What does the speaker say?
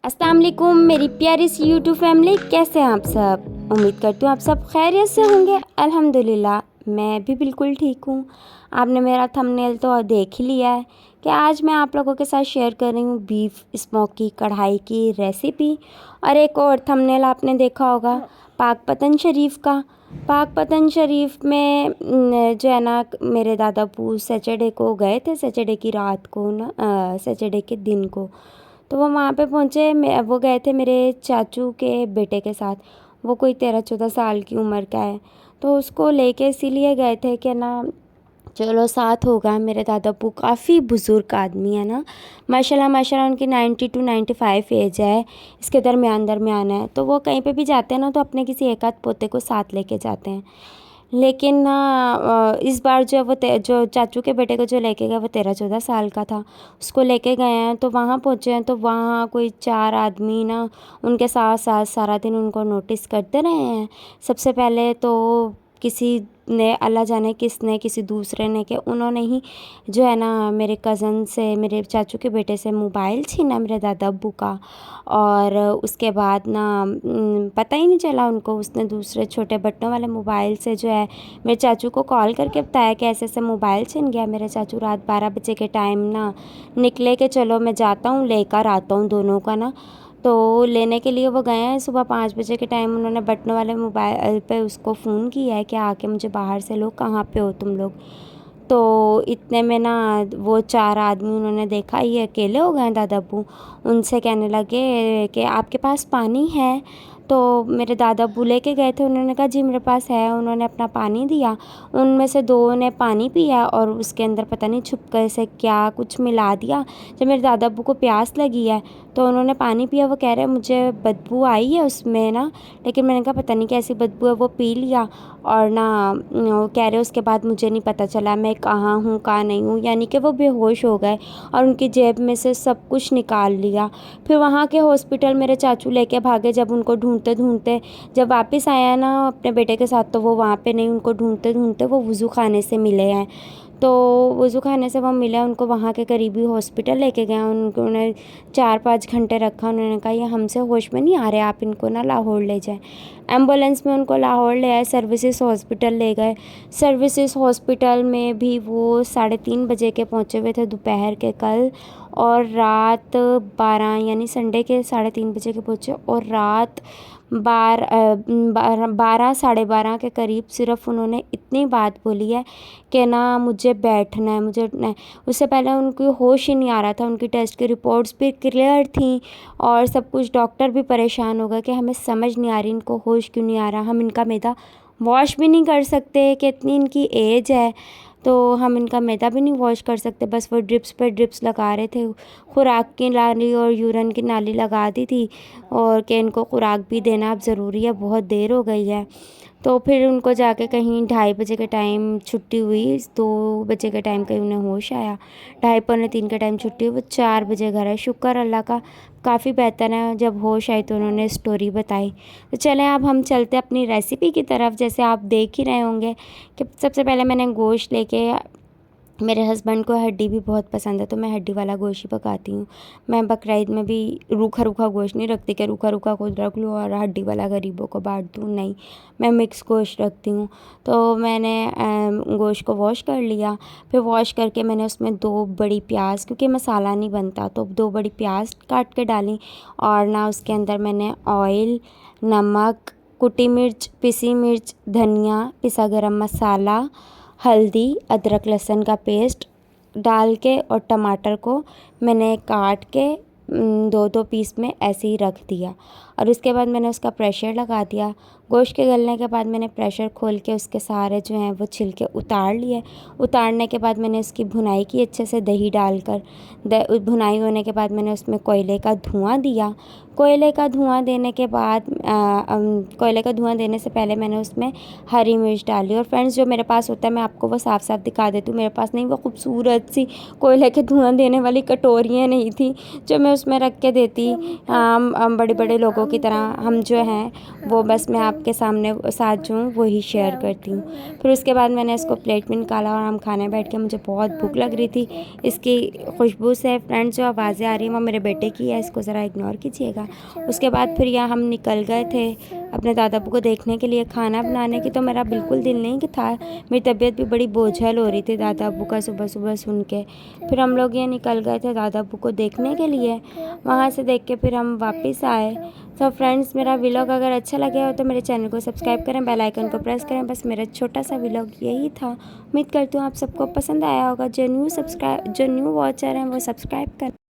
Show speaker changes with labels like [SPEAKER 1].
[SPEAKER 1] अस्सलाम वालेकुम मेरी प्यारी सी यूट्यूब फैमिली, कैसे हैं आप सब। उम्मीद करती हूँ आप सब खैरियत से होंगे। अल्हम्दुलिल्लाह मैं भी बिल्कुल ठीक हूँ। आपने मेरा थंबनेल तो देख ही लिया है कि आज मैं आप लोगों के साथ शेयर कर रही हूँ बीफ स्मोकी कढ़ाई की रेसिपी। और एक और थंबनेल आपने देखा होगा पाक पतन शरीफ़ का। पाक पतन शरीफ़ में जो है ना मेरे दादा अब्बू सैटरडे को गए थे, सैटरडे की रात को ना, सैटरडे के दिन को। तो वो वहाँ पे पहुँचे, वो गए थे मेरे चाचू के बेटे के साथ। वो कोई 13-14 साल की उम्र का है, तो उसको लेके इसीलिए गए थे कि ना चलो साथ होगा। मेरे दादा अब्बू काफ़ी बुज़ुर्ग आदमी है ना, माशाल्लाह माशाल्लाह उनकी 90 टू 95 एज है, इसके दरमियान है। तो वो कहीं पे भी जाते हैं ना तो अपने किसी एक आध पोते को साथ लेके जाते हैं। लेकिन ना इस बार जो वो जो चाचू के बेटे को जो लेके गए वो 13-14 साल का था, उसको लेके गए हैं। तो वहाँ पहुँचे हैं तो वहाँ कोई 4 आदमी ना उनके साथ साथ सारा दिन उनको नोटिस करते रहे हैं। सबसे पहले तो किसी ने, अल्लाह जाने किसने, किसी दूसरे ने, कि उन्होंने ही जो है ना मेरे कज़न से, मेरे चाचू के बेटे से मोबाइल छीना मेरे दादा अब्बू का। और उसके बाद ना पता ही नहीं चला उनको, उसने दूसरे छोटे बटनों वाले मोबाइल से जो है मेरे चाचू को कॉल करके बताया कि ऐसे ऐसे मोबाइल छिन गया। मेरे चाचू रात 12 बजे के टाइम ना निकले कि चलो मैं जाता हूँ लेकर आता हूँ दोनों का ना। तो लेने के लिए वो गए हैं। सुबह 5 बजे के टाइम उन्होंने बटनों वाले मोबाइल पे उसको फ़ोन किया है कि आके मुझे बाहर से लो, कहाँ पे हो तुम लोग। तो इतने में ना वो 4 आदमी उन्होंने देखा ये अकेले हो गए हैं दादा अब्बू। उनसे कहने लगे कि आपके पास पानी है। तो मेरे दादा अब्बू लेके गए थे, उन्होंने कहा जी मेरे पास है। उन्होंने अपना पानी दिया, उनमें से 2 ने पानी पिया और उसके अंदर पता नहीं छुपकर से क्या कुछ मिला दिया। जब मेरे दादा अब्बू को प्यास लगी है तो उन्होंने पानी पिया। वो कह रहे हैं मुझे बदबू आई है उसमें ना, लेकिन मैंने कहा पता नहीं कैसी बदबू है। वो पी लिया और ना वो कह रहे उसके बाद मुझे नहीं पता चला मैं कहाँ हूँ कहाँ नहीं हूँ, यानी कि वो बेहोश हो गए और उनकी जेब में से सब कुछ निकाल लिया। फिर वहाँ के हॉस्पिटल मेरे चाचू लेके भागे। जब उनको ढूंढते ढूंढते जब वापस आया ना अपने बेटे के साथ, तो वो वहाँ पे नहीं, उनको ढूंढते ढूंढते वो वज़ू खाने से मिले हैं। तो वज़ू खाने से वो मिले, उनको वहाँ के करीबी हॉस्पिटल लेके गए। उन्होंने 4-5 घंटे रखा। उन्होंने कहा ये हमसे होश में नहीं आ रहे, आप इनको ना लाहौर ले जाएं। एम्बुलेंस में उनको लाहौर ले आए, सर्विसेज हॉस्पिटल ले गए। सर्विसेज हॉस्पिटल में भी वो 3:30 बजे के पहुँचे हुए थे दोपहर के कल, और रात 12 यानी संडे के 3:30 बजे के पहुँचे, और रात 12 साढ़े 12 के करीब सिर्फ उन्होंने इतनी बात बोली है कि ना मुझे बैठना है, मुझे उठना है। उससे पहले उनकी होश ही नहीं आ रहा था। उनकी टेस्ट की रिपोर्ट्स भी क्लियर थी और सब कुछ। डॉक्टर भी परेशान हो गए कि हमें समझ नहीं आ रही इनको होश क्यों नहीं आ रहा, हम इनका मैदा वॉश भी नहीं कर सकते कि इतनी इनकी एज है, तो हम इनका मैदा भी नहीं वॉश कर सकते। बस वो ड्रिप्स पे ड्रिप्स लगा रहे थे, खुराक की नाली और यूरिन की नाली लगा दी थी, और कि इनको खुराक भी देना अब ज़रूरी है, बहुत देर हो गई है। तो फिर उनको जाके कहीं 2:30 बजे के टाइम छुट्टी हुई, 2 बजे के टाइम कहीं उन्हें होश आया, 2:30 पौने 3 के टाइम छुट्टी हुई, वो 4 बजे घर आए। शुक्र अल्लाह का काफ़ी बेहतर है। जब होश आई तो उन्होंने स्टोरी बताई। तो चलें अब हम चलते अपनी रेसिपी की तरफ। जैसे आप देख ही रहे होंगे कि सबसे पहले मैंने गोश्त लेके, मेरे हस्बैंड को हड्डी भी बहुत पसंद है तो मैं हड्डी वाला गोश्त ही पकाती हूँ। मैं बकरीद में भी रूखा रूखा गोश्त नहीं रखती कि रूखा रूखा खुद रख लूँ और हड्डी वाला गरीबों को बांट दूँ, नहीं, मैं मिक्स गोश्त रखती हूँ। तो मैंने गोश्त को वॉश कर लिया। फिर वॉश करके मैंने उसमें 2 बड़ी प्याज, क्योंकि मसाला नहीं बनता, तो 2 बड़ी प्याज काट के डाली। और ना उसके अंदर मैंने ऑयल, नमक, कुटी मिर्च, पिसी मिर्च, धनिया, पिसा गरम मसाला, हल्दी, अदरक लहसुन का पेस्ट डाल के और टमाटर को मैंने काट के 2-2 पीस में ऐसे ही रख दिया। और उसके बाद मैंने उसका प्रेशर लगा दिया। गोश्त के गलने के बाद मैंने प्रेशर खोल के उसके सारे जो हैं वो छिलके उतार लिए। उतारने के बाद मैंने उसकी भुनाई की अच्छे से, दही डालकर। भुनाई होने के बाद मैंने उसमें कोयले का धुआं दिया। कोयले का धुआं देने के बाद कोयले का धुआं देने से पहले मैंने उसमें हरी मिर्च डाली। और फ्रेंड्स, जो मेरे पास होता है मैं आपको वो साफ साफ दिखा देती हूँ। मेरे पास नहीं वो खूबसूरत सी कोयले के धुआं देने वाली कटोरियाँ नहीं थी जो मैं उसमें रख के देती। हम बड़े बड़े लोगों की तरह हम जो हैं वो बस मैं आपके सामने साथ जो हूँ वही शेयर करती हूँ। फिर उसके बाद मैंने इसको प्लेट में निकाला और हम खाने बैठ के। मुझे बहुत भूख लग रही थी। इसकी खुशबू से फ्रेंड्स जो आवाज़ें आ रही हैं वो मेरे बेटे की है, इसको ज़रा इग्नोर कीजिएगा। उसके बाद फिर यहाँ हम निकल गए थे अपने दादा अब्बू को देखने के लिए खाना बनाने की। तो मेरा बिल्कुल दिल नहीं कि था, मेरी तबीयत भी बड़ी बोझल हो रही थी दादा अब्बू का सुबह सुबह सुन के। फिर हम लोग ये निकल गए थे दादा अब्बू को देखने के लिए। वहाँ से देख के फिर हम वापस आए। तो फ्रेंड्स, मेरा व्लॉग अगर अच्छा लगे हो तो मेरे चैनल को सब्सक्राइब करें, बेल आइकन को प्रेस करें। बस मेरा छोटा सा व्लॉग यही था। उम्मीद करती हूँ आप सबको पसंद आया होगा। जो न्यू वॉचर हैं वो सब्सक्राइब करें।